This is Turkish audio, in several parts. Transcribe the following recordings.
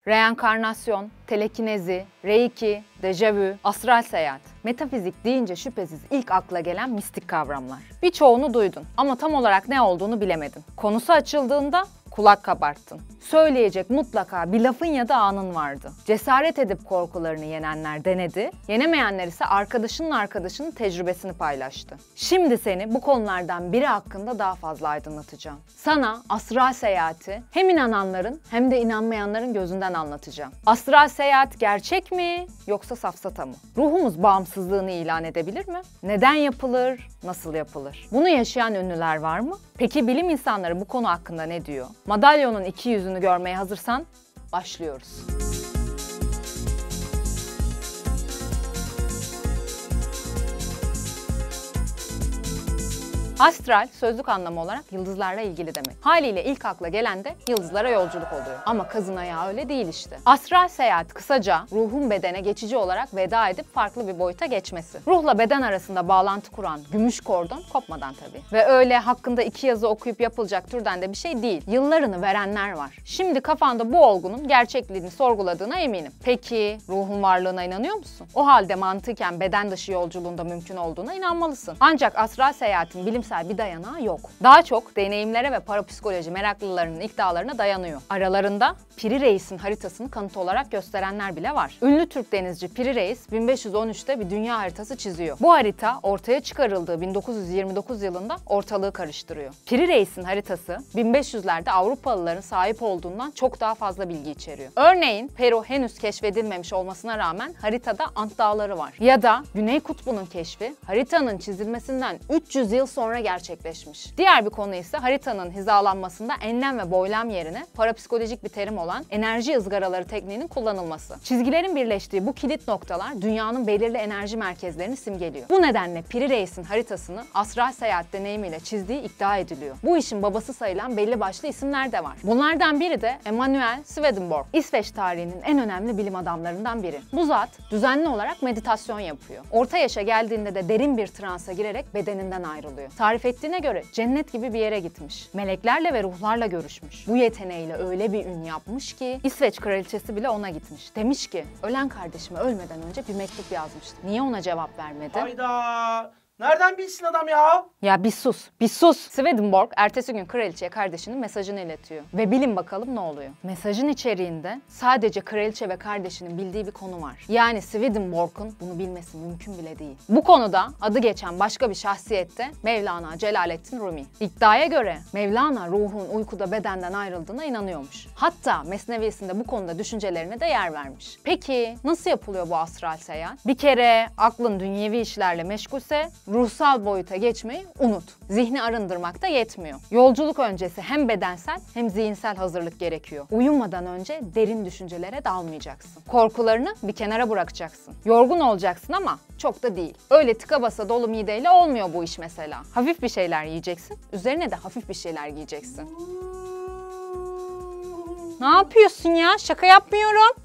Reenkarnasyon, telekinezi, reiki, dejavu, astral seyahat. Metafizik deyince şüphesiz ilk akla gelen mistik kavramlar. Birçoğunu duydun ama tam olarak ne olduğunu bilemedin. Konusu açıldığında kulak kabarttın. Söyleyecek mutlaka bir lafın ya da anın vardı. Cesaret edip korkularını yenenler denedi, yenemeyenler ise arkadaşının tecrübesini paylaştı. Şimdi seni bu konulardan biri hakkında daha fazla aydınlatacağım. Sana astral seyahati hem inananların hem de inanmayanların gözünden anlatacağım. Astral seyahat gerçek mi yoksa safsata mı? Ruhumuz bağımsızlığını ilan edebilir mi? Neden yapılır? Nasıl yapılır? Bunu yaşayan ünlüler var mı? Peki bilim insanları bu konu hakkında ne diyor? Madalyonun iki yüzünü görmeye hazırsan başlıyoruz. Astral, sözlük anlamı olarak yıldızlarla ilgili demek. Haliyle ilk akla gelen de yıldızlara yolculuk oluyor. Ama kazın ayağı öyle değil işte. Astral seyahat kısaca ruhun bedene geçici olarak veda edip farklı bir boyuta geçmesi. Ruhla beden arasında bağlantı kuran gümüş kordon kopmadan tabii. Ve öyle hakkında iki yazı okuyup yapılacak türden de bir şey değil. Yıllarını verenler var. Şimdi kafanda bu olgunun gerçekliğini sorguladığına eminim. Peki ruhun varlığına inanıyor musun? O halde mantıken beden dışı yolculuğunda mümkün olduğuna inanmalısın. Ancak astral seyahatin bilimsel bir dayanağı yok. Daha çok deneyimlere ve parapsikoloji meraklılarının iddialarına dayanıyor. Aralarında Piri Reis'in haritasını kanıt olarak gösterenler bile var. Ünlü Türk denizci Piri Reis 1513'te bir dünya haritası çiziyor. Bu harita ortaya çıkarıldığı 1929 yılında ortalığı karıştırıyor. Piri Reis'in haritası 1500'lerde Avrupalıların sahip olduğundan çok daha fazla bilgi içeriyor. Örneğin Peru henüz keşfedilmemiş olmasına rağmen haritada Ant Dağları var. Ya da Güney Kutbu'nun keşfi haritanın çizilmesinden 300 yıl sonra gerçekleşmiş. Diğer bir konu ise haritanın hizalanmasında enlem ve boylam yerine parapsikolojik bir terim olan enerji ızgaraları tekniğinin kullanılması. Çizgilerin birleştiği bu kilit noktalar dünyanın belirli enerji merkezlerini simgeliyor. Bu nedenle Piri Reis'in haritasını astral seyahat deneyimiyle çizdiği iddia ediliyor. Bu işin babası sayılan belli başlı isimler de var. Bunlardan biri de Emanuel Swedenborg. İsveç tarihinin en önemli bilim adamlarından biri. Bu zat düzenli olarak meditasyon yapıyor. Orta yaşa geldiğinde de derin bir transa girerek bedeninden ayrılıyor. Tarif ettiğine göre cennet gibi bir yere gitmiş. Meleklerle ve ruhlarla görüşmüş. Bu yeteneğiyle öyle bir ün yapmış ki İsveç kraliçesi bile ona gitmiş. Demiş ki ölen kardeşime ölmeden önce bir mektup yazmıştı. Niye ona cevap vermedi? Hayda! Nereden bilsin adam ya? Ya bir sus, bir sus. Swedenborg ertesi gün kraliçeye kardeşinin mesajını iletiyor. Ve bilin bakalım ne oluyor. Mesajın içeriğinde sadece kraliçe ve kardeşinin bildiği bir konu var. Yani Swedenborg'un bunu bilmesi mümkün bile değil. Bu konuda adı geçen başka bir şahsiyet de Mevlana Celaleddin Rumi. İddiaya göre Mevlana ruhun uykuda bedenden ayrıldığına inanıyormuş. Hatta Mesnevisinde bu konuda düşüncelerine de yer vermiş. Peki nasıl yapılıyor bu astral seyahat? Bir kere aklın dünyevi işlerle meşgulse ruhsal boyuta geçmeyi unut. Zihni arındırmak da yetmiyor. Yolculuk öncesi hem bedensel hem zihinsel hazırlık gerekiyor. Uyumadan önce derin düşüncelere dalmayacaksın. Korkularını bir kenara bırakacaksın. Yorgun olacaksın ama çok da değil. Öyle tıka basa dolu mideyle olmuyor bu iş mesela. Hafif bir şeyler yiyeceksin, üzerine de hafif bir şeyler giyeceksin. Ne yapıyorsun ya? Şaka yapmıyorum.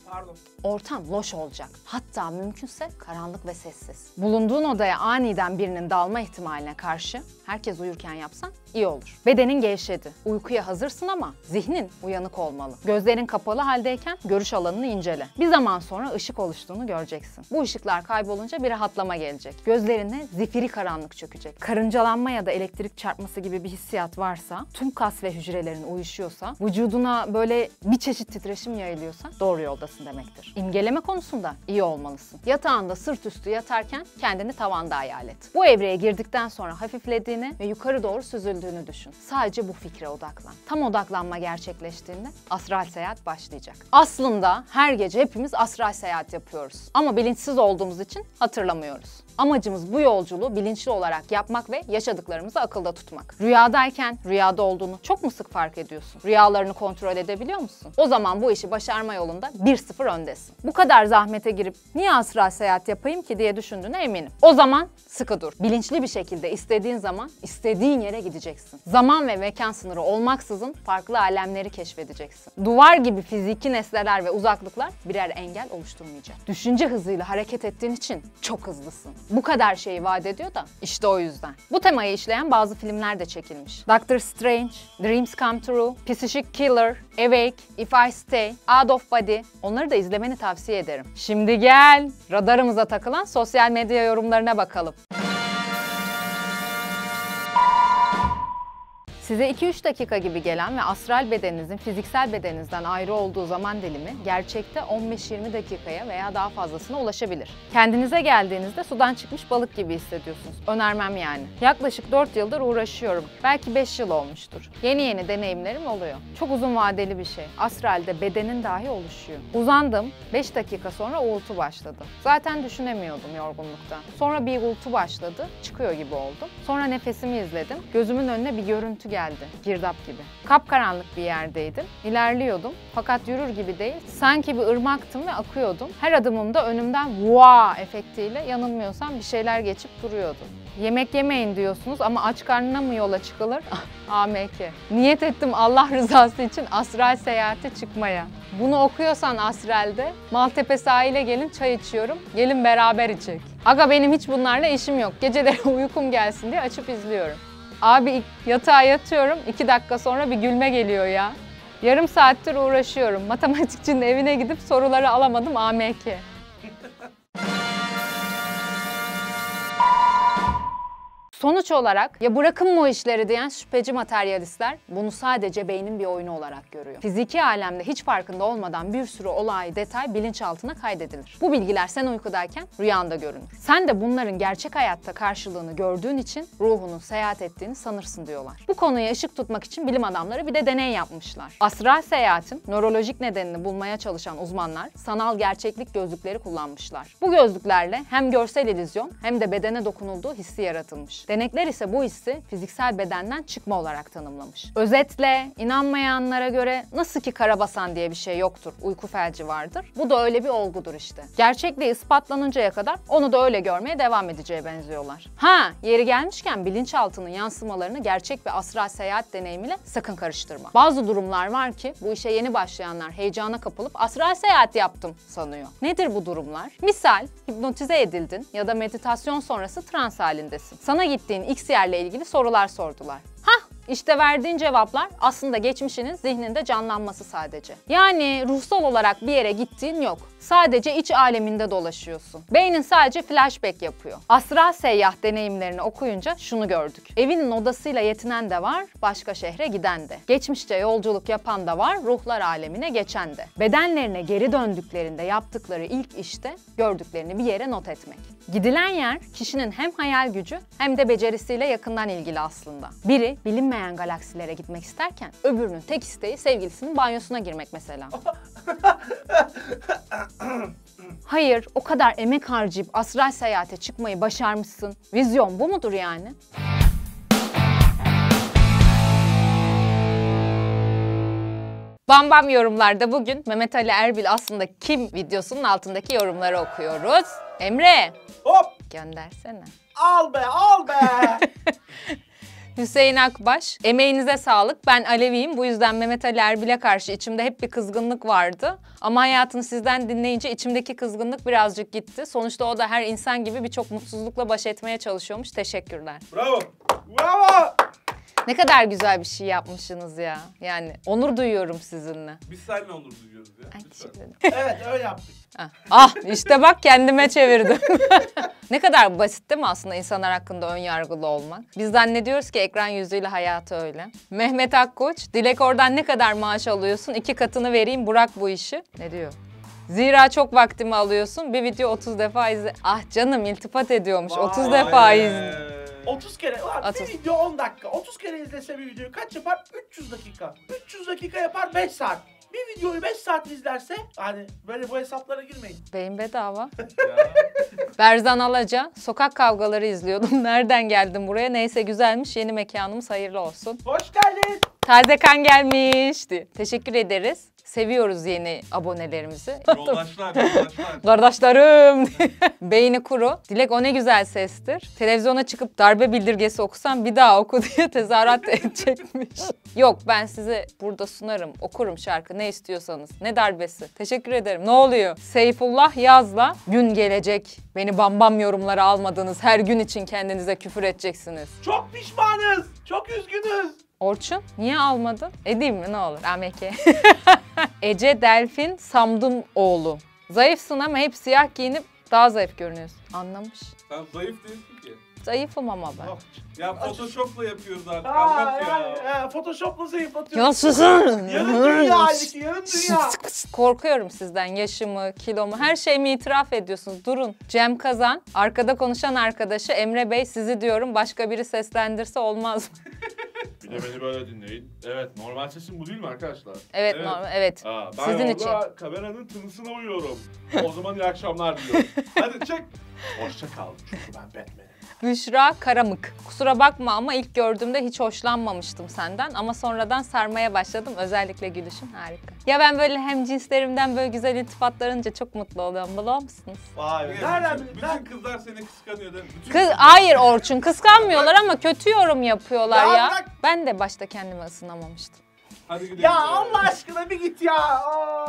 Pardon. Ortam loş olacak. Hatta mümkünse karanlık ve sessiz. Bulunduğun odaya aniden birinin dalma ihtimaline karşı herkes uyurken yapsan iyi olur. Bedenin gevşedi. Uykuya hazırsın ama zihnin uyanık olmalı. Gözlerin kapalı haldeyken görüş alanını incele. Bir zaman sonra ışık oluştuğunu göreceksin. Bu ışıklar kaybolunca bir rahatlama gelecek. Gözlerine zifiri karanlık çökecek. Karıncalanma ya da elektrik çarpması gibi bir hissiyat varsa, tüm kas ve hücrelerin uyuşuyorsa, vücuduna böyle bir çeşit titreşim yayılıyorsa doğru yoldasın demektir. İmgeleme konusunda iyi olmalısın. Yatağında sırt üstü yatarken kendini tavanda hayal et. Bu evreye girdikten sonra hafiflediğini ve yukarı doğru süzüldüğünü düşün. Sadece bu fikre odaklan. Tam odaklanma gerçekleştiğinde astral seyahat başlayacak. Aslında her gece hepimiz astral seyahat yapıyoruz. Ama bilinçsiz olduğumuz için hatırlamıyoruz. Amacımız bu yolculuğu bilinçli olarak yapmak ve yaşadıklarımızı akılda tutmak. Rüyadayken rüyada olduğunu çok mu sık fark ediyorsun? Rüyalarını kontrol edebiliyor musun? O zaman bu işi başarma yolunda 1-0 öndesin. Bu kadar zahmete girip niye astral seyahat yapayım ki diye düşündüğüne eminim. O zaman sıkı dur. Bilinçli bir şekilde istediğin zaman istediğin yere gideceksin. Zaman ve mekan sınırı olmaksızın farklı alemleri keşfedeceksin. Duvar gibi fiziki nesneler ve uzaklıklar birer engel oluşturmayacak. Düşünce hızıyla hareket ettiğin için çok hızlısın. Bu kadar şeyi vaat ediyor da işte o yüzden. Bu temayı işleyen bazı filmler de çekilmiş. Doctor Strange, Dreams Come True, Psychic Killer, Awake, If I Stay, Out of Body. Onları da izlemeni tavsiye ederim. Şimdi gel radarımıza takılan sosyal medya yorumlarına bakalım. Size 2-3 dakika gibi gelen ve astral bedeninizin fiziksel bedeninizden ayrı olduğu zaman dilimi gerçekte 15-20 dakikaya veya daha fazlasına ulaşabilir. Kendinize geldiğinizde sudan çıkmış balık gibi hissediyorsunuz. Önermem yani. Yaklaşık 4 yıldır uğraşıyorum. Belki 5 yıl olmuştur. Yeni deneyimlerim oluyor. Çok uzun vadeli bir şey. Astralde bedenin dahi oluşuyor. Uzandım. 5 dakika sonra uğultu başladı. Zaten düşünemiyordum yorgunluktan. Sonra bir uğultu başladı. Çıkıyor gibi oldum. Sonra nefesimi izledim. Gözümün önüne bir görüntü geldi. Girdap gibi. Kapkaranlık bir yerdeydim. İlerliyordum. Fakat yürür gibi değil. Sanki bir ırmaktım ve akıyordum. Her adımımda önümden vaa efektiyle yanılmıyorsam bir şeyler geçip duruyordu. Yemek yemeyin diyorsunuz ama aç karnına mı yola çıkılır? AMK. Niyet ettim Allah rızası için astral seyahate çıkmaya. Bunu okuyorsan astralde, Maltepe sahile gelin çay içiyorum, gelin beraber içek. Aga benim hiç bunlarla işim yok. Geceleri uykum gelsin diye açıp izliyorum. Abi yatağa yatıyorum, 2 dakika sonra bir gülme geliyor ya. Yarım saattir uğraşıyorum. Matematikçinin evine gidip soruları alamadım AMK. Sonuç olarak ya bırakın mı o işleri diyen şüpheci materyalistler bunu sadece beynin bir oyunu olarak görüyor. Fiziki alemde hiç farkında olmadan bir sürü olay, detay bilinçaltına kaydedilir. Bu bilgiler sen uykudayken rüyanda görünür. Sen de bunların gerçek hayatta karşılığını gördüğün için ruhunun seyahat ettiğini sanırsın diyorlar. Bu konuya ışık tutmak için bilim adamları bir de deney yapmışlar. Astral seyahatin nörolojik nedenini bulmaya çalışan uzmanlar sanal gerçeklik gözlükleri kullanmışlar. Bu gözlüklerle hem görsel illüzyon hem de bedene dokunulduğu hissi yaratılmış. Denekler ise bu hissi fiziksel bedenden çıkma olarak tanımlamış. Özetle inanmayanlara göre nasıl ki karabasan diye bir şey yoktur, uyku felci vardır. Bu da öyle bir olgudur işte. Gerçekliği ispatlanıncaya kadar onu da öyle görmeye devam edeceğe benziyorlar. Ha, yeri gelmişken bilinçaltının yansımalarını gerçek bir astral seyahat deneyimiyle sakın karıştırma. Bazı durumlar var ki bu işe yeni başlayanlar heyecana kapılıp astral seyahat yaptım sanıyor. Nedir bu durumlar? Misal hipnotize edildin ya da meditasyon sonrası trans halindesin. Sana gittiğin X yerle ilgili sorular sordular. İşte verdiğin cevaplar aslında geçmişinin zihninde canlanması sadece. Yani ruhsal olarak bir yere gittiğin yok. Sadece iç aleminde dolaşıyorsun. Beynin sadece flashback yapıyor. Astral seyyah deneyimlerini okuyunca şunu gördük. Evinin odasıyla yetinen de var, başka şehre giden de. Geçmişte yolculuk yapan da var, ruhlar alemine geçen de. Bedenlerine geri döndüklerinde yaptıkları ilk işte gördüklerini bir yere not etmek. Gidilen yer kişinin hem hayal gücü hem de becerisiyle yakından ilgili aslında. Biri bilinmeyen galaksilere gitmek isterken öbürünün tek isteği sevgilisinin banyosuna girmek mesela. Hayır, o kadar emek harcayıp astral seyahate çıkmayı başarmışsın. Vizyon bu mudur yani? Bam Bam yorumlarda bugün Mehmet Ali Erbil aslında kim videosunun altındaki yorumları okuyoruz. Emre, Hop! göndersene. Al be, al be! Hüseyin Akbaş, emeğinize sağlık. Ben Aleviyim. Bu yüzden Mehmet Ali Erbil'e karşı içimde hep bir kızgınlık vardı. Ama hayatını sizden dinleyince içimdeki kızgınlık birazcık gitti. Sonuçta o da her insan gibi birçok mutsuzlukla baş etmeye çalışıyormuş. Teşekkürler. Bravo! Bravo! Ne kadar güzel bir şey yapmışsınız ya. Yani onur duyuyorum sizinle. Biz seninle onur duyuyoruz ya. Ay, teşekkür ederim. Evet, öyle yaptık. İşte bak kendime çevirdim. Ne kadar basit değil mi aslında insanlar hakkında ön yargılı olmak? Biz zannediyoruz ki ekran yüzüyle hayatı öyle. Mehmet Akkoç, Dilek oradan ne kadar maaş alıyorsun? 2 katını vereyim, bırak bu işi. Ne diyor? Zira çok vaktimi alıyorsun. Bir video 30 defa izle. Ah canım, iltifat ediyormuş. 30 defa izle. 30 kere. Ulan 30. bir video 10 dakika. 30 kere izlese bir videoyu kaç yapar? 300 dakika. 300 dakika yapar 5 saat. Bir videoyu 5 saat izlerse, hani böyle bu hesaplara girmeyin. Beyin bedava. Berzan Alaca, sokak kavgaları izliyordum. Nereden geldim buraya? Neyse güzelmiş, yeni mekanımız hayırlı olsun. Hoş geldin. Taze kan gelmişti. Teşekkür ederiz. Seviyoruz yeni abonelerimizi. Yoldaşlar, yoldaşlar. Kardeşlerim. Beyni kuru. Dilek o ne güzel sestir. Televizyona çıkıp darbe bildirgesi okusan bir daha oku diye tezahürat edecekmiş. Yok ben size burada sunarım. Okurum şarkı ne istiyorsanız. Ne darbesi. Teşekkür ederim. Ne oluyor? Seyfullah Yaz'la gün gelecek. Beni bambam yorumlara almadınız. Her gün için kendinize küfür edeceksiniz. Çok pişmanız. Çok üzgünüz. Orçun niye almadın? Edeyim mi ne olur? AMK. Ece Delfin Samdım oğlu. Zayıfsın ama hep siyah giyinip daha zayıf görünüyorsun. Anlamış. Sen zayıf değilsin ki. Zayıfım ama ben. Yok. Ya Photoshop'la yapıyoruz artık. Anlat ya. Photoshop'la zayıflatıyoruz. Ya susun. Yarın dünya halbuki, yarın dünya. Korkuyorum sizden. Yaşımı, kilomu, her şeyimi itiraf ediyorsunuz. Durun. Cem Kazan, arkada konuşan arkadaşı Emre Bey sizi diyorum başka biri seslendirse olmaz mı? Bir de beni böyle dinleyin. Evet, normal sesim bu değil mi arkadaşlar? Evet, normal, evet. Ben Sizin orada için. kameranın tınısına uyuyorum. O zaman iyi akşamlar diliyorum. Hadi çek. Hoşça kal. Çünkü ben Batman'im. Büşra Karamık. Kusura bakma ama ilk gördüğümde hiç hoşlanmamıştım senden. Ama sonradan sarmaya başladım. Özellikle gülüşün harika. Ya ben böyle hem cinslerimden böyle güzel iltifatlarınca çok mutlu oluyorum. Biliyor musunuz? Vay be. Bütün, Nereden bütün kızlar seni kıskanıyor değil mi? Bütün Kız, kızlar- hayır Orçun kıskanmıyorlar ama kötü yorum yapıyorlar Ya ya. bırak. Ben de başta kendime ısınamamıştım. Hadi gidelim. Ya Allah aşkına bir git ya. Aa.